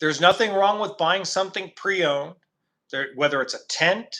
There's nothing wrong with buying something pre-owned, whether it's a tent,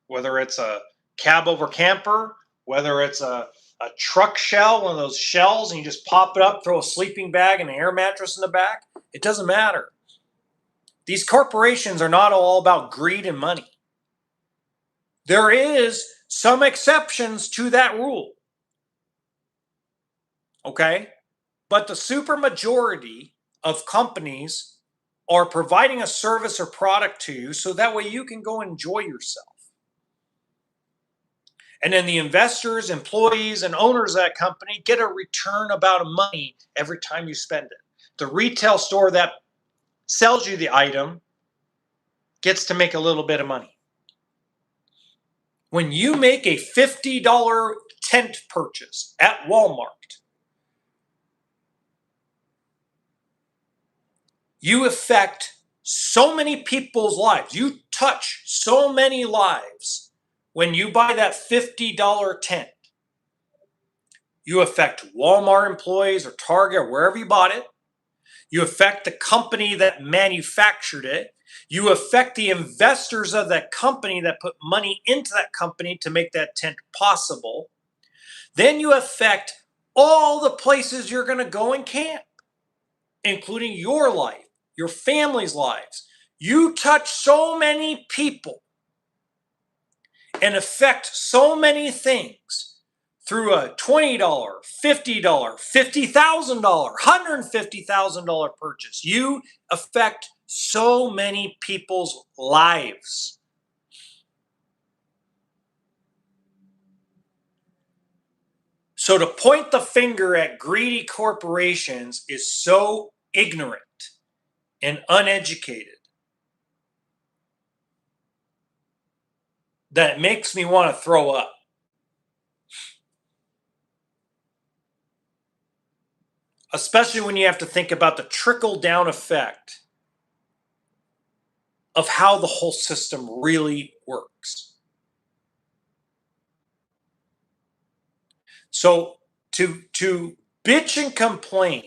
whether it's a cab over camper, whether it's a truck shell, one of those shells, and you just pop it up, throw a sleeping bag and an air mattress in the back. It doesn't matter. These corporations are not all about greed and money. There is some exceptions to that rule. Okay? But the supermajority of companies are providing a service or product to you so that way you can go enjoy yourself. And then the investors, employees, and owners of that company get a return about money every time you spend it. The retail store that sells you the item gets to make a little bit of money. When you make a $50 tent purchase at Walmart, you affect so many people's lives. You touch so many lives when you buy that $50 tent. You affect Walmart employees or Target or wherever you bought it. You affect the company that manufactured it. You affect the investors of that company that put money into that company to make that tent possible. Then you affect all the places you're going to go and camp, including your life, your family's lives. You touch so many people and affect so many things through a $20, $50, $50,000, $150,000 purchase. You affect so many people's lives. So to point the finger at greedy corporations is so ignorant and uneducated that it makes me want to throw up. Especially when you have to think about the trickle-down effect of how the whole system really works. So to bitch and complain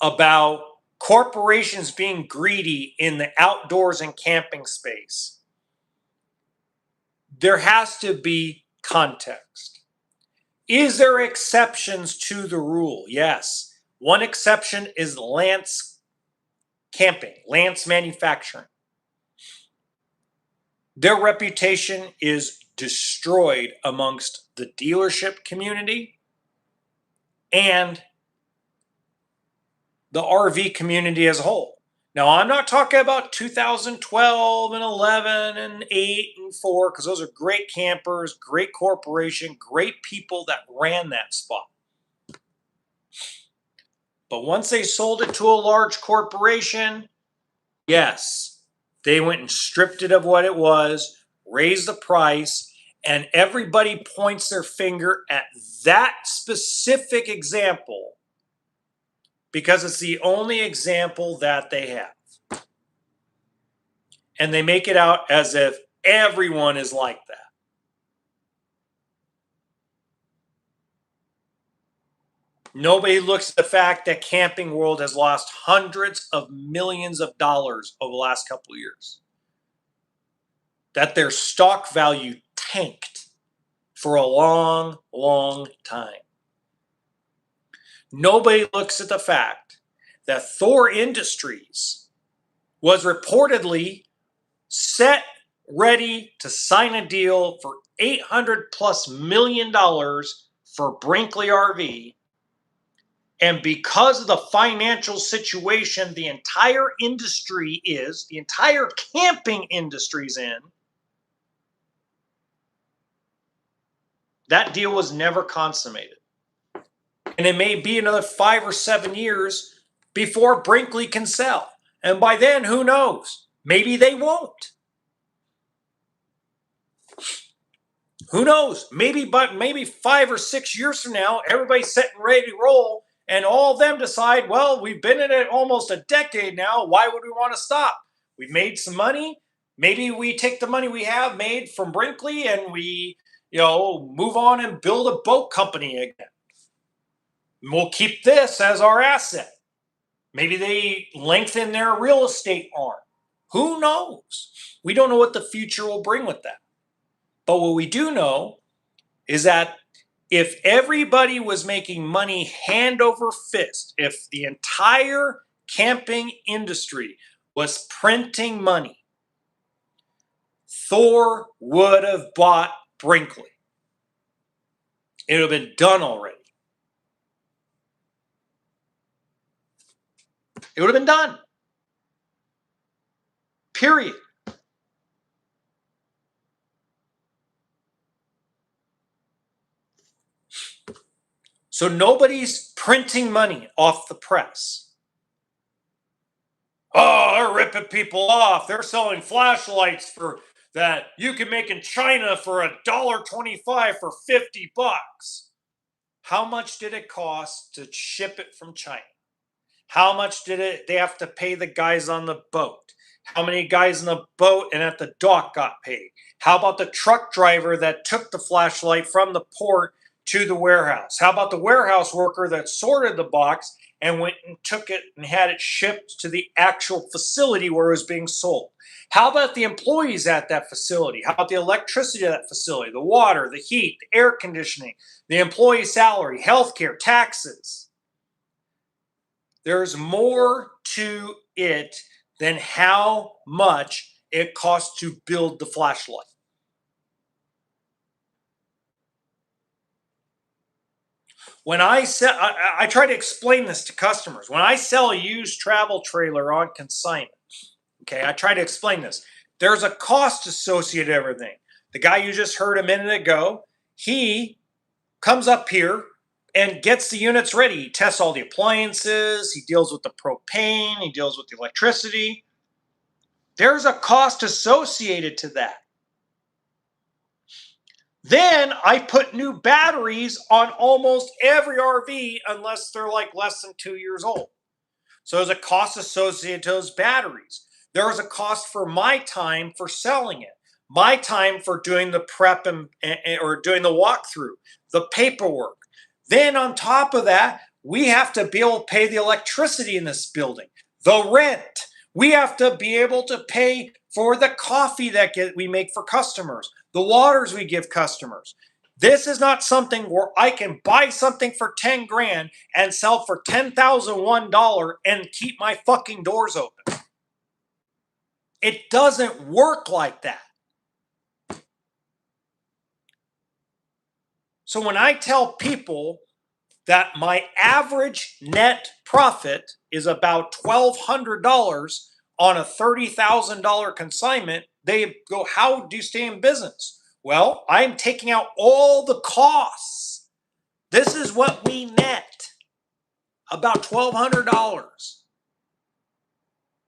about corporations being greedy in the outdoors and camping space, there has to be context. Is there exceptions to the rule? Yes. One exception is Lance Camping, Lance Manufacturing. Their reputation is destroyed amongst the dealership community and the RV community as a whole. Now, I'm not talking about 2012 and 11 and 8 and 4, because those are great campers, great corporation, great people that ran that spot. But once they sold it to a large corporation, yes, they went and stripped it of what it was, raised the price, and everybody points their finger at that specific example because it's the only example that they have. And they make it out as if everyone is like that. Nobody looks at the fact that Camping World has lost hundreds of millions of dollars over the last couple of years. That their stock value tanked for a long, long time. Nobody looks at the fact that Thor Industries was reportedly set ready to sign a deal for $800+ million for Brinkley RV. And because of the financial situation the entire camping industry's in, that deal was never consummated. And it may be another 5 or 7 years before Brinkley can sell. And by then, who knows? Maybe they won't. Who knows? Maybe 5 or 6 years from now, everybody's set and ready to roll. And all of them decide, well, we've been in it almost a decade now. Why would we want to stop? We've made some money. Maybe we take the money we have made from Brinkley and we, move on and build a boat company again. And we'll keep this as our asset. Maybe they lengthen their real estate arm. Who knows? We don't know what the future will bring with that. But what we do know is that if everybody was making money hand over fist, if the entire camping industry was printing money, Thor would have bought Brinkley. It would have been done already. It would have been done. Period. So nobody's printing money off the press. Oh, they're ripping people off. They're selling flashlights for that you can make in China for $1.25 for $50. How much did it cost to ship it from China? How much did they have to pay the guys on the boat? How many guys on the boat and at the dock got paid? How about the truck driver that took the flashlight from the port to the warehouse? How about the warehouse worker that sorted the box and went and took it and had it shipped to the actual facility where it was being sold? How about the employees at that facility? How about the electricity at that facility, the water, the heat, the air conditioning, the employee salary, healthcare, taxes? There's more to it than how much it costs to build the flashlight. When I sell, I try to explain this to customers. When I sell a used travel trailer on consignment, okay, I try to explain this. There's a cost associated with everything. The guy you just heard a minute ago, he comes up here and gets the units ready. He tests all the appliances. He deals with the propane. He deals with the electricity. There's a cost associated to that. Then I put new batteries on almost every RV unless they're like less than 2 years old. So there's a cost associated to those batteries. There is a cost for my time for selling it, my time for doing the prep or doing the walkthrough, the paperwork. Then on top of that, we have to be able to pay the electricity in this building, the rent. We have to be able to pay for the coffee that we make for customers, the waters we give customers. This is not something where I can buy something for 10 grand and sell for $10,001 and keep my fucking doors open. It doesn't work like that. So when I tell people that my average net profit is about $1,200 on a $30,000 consignment, they go, how do you stay in business? Well, I'm taking out all the costs. This is what we net, about $1,200.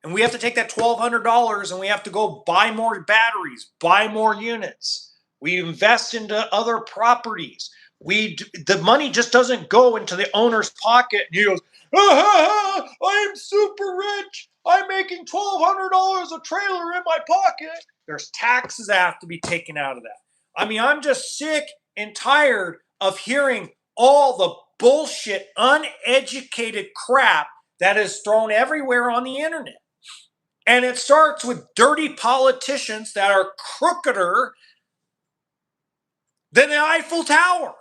And we have to take that $1,200 and we have to go buy more batteries, buy more units. We invest into other properties. The money just doesn't go into the owner's pocket and he goes, I'm super rich. I'm making $1,200 a trailer in my pocket. There's taxes that have to be taken out of that. I mean, I'm just sick and tired of hearing all the bullshit, uneducated crap that is thrown everywhere on the internet. And it starts with dirty politicians that are crookeder than the Eiffel Tower.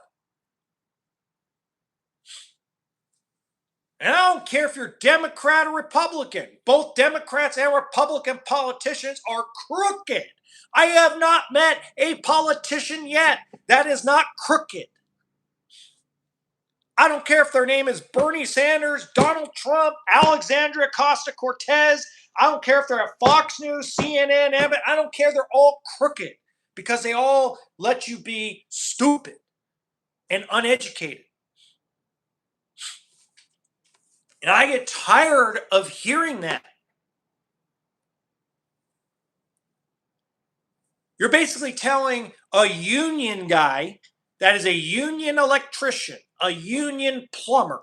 And I don't care if you're Democrat or Republican. Both Democrats and Republican politicians are crooked. I have not met a politician yet that is not crooked. I don't care if their name is Bernie Sanders, Donald Trump, Alexandria Ocasio-Cortez. I don't care if they're at Fox News, CNN, Abbott. I don't care. They're all crooked because they all let you be stupid and uneducated. And I get tired of hearing that. You're basically telling a union guy that is a union electrician, a union plumber,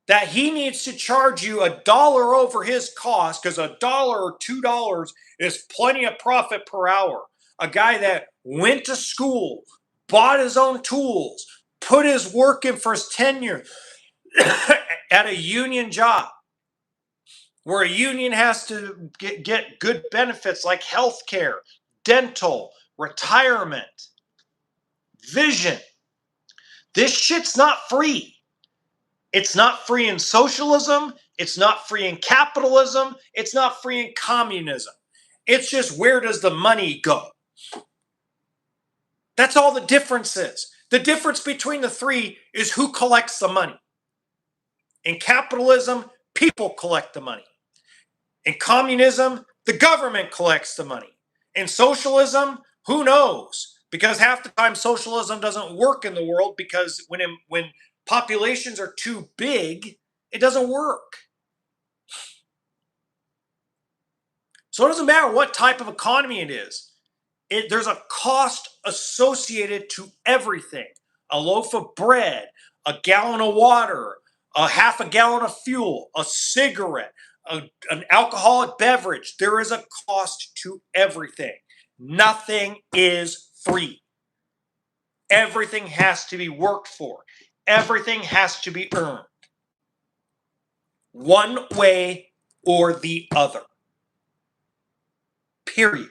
that he needs to charge you $1 over his cost because $1 or $2 is plenty of profit per hour. A guy that went to school, bought his own tools, put his work in for his tenure, at a union job, where a union has to get good benefits like health care, dental, retirement, vision. This shit's not free. It's not free in socialism. It's not free in capitalism. It's not free in communism. It's just, where does the money go? That's all the difference is. The difference between the three is who collects the money. In capitalism, people collect the money. In communism, the government collects the money. In socialism, who knows? Because half the time socialism doesn't work in the world, because when populations are too big, it doesn't work. So it doesn't matter what type of economy it is. There's a cost associated to everything. A loaf of bread, a gallon of water, a half a gallon of fuel, a cigarette, an alcoholic beverage. There is a cost to everything. Nothing is free. Everything has to be worked for. Everything has to be earned. One way or the other. Period.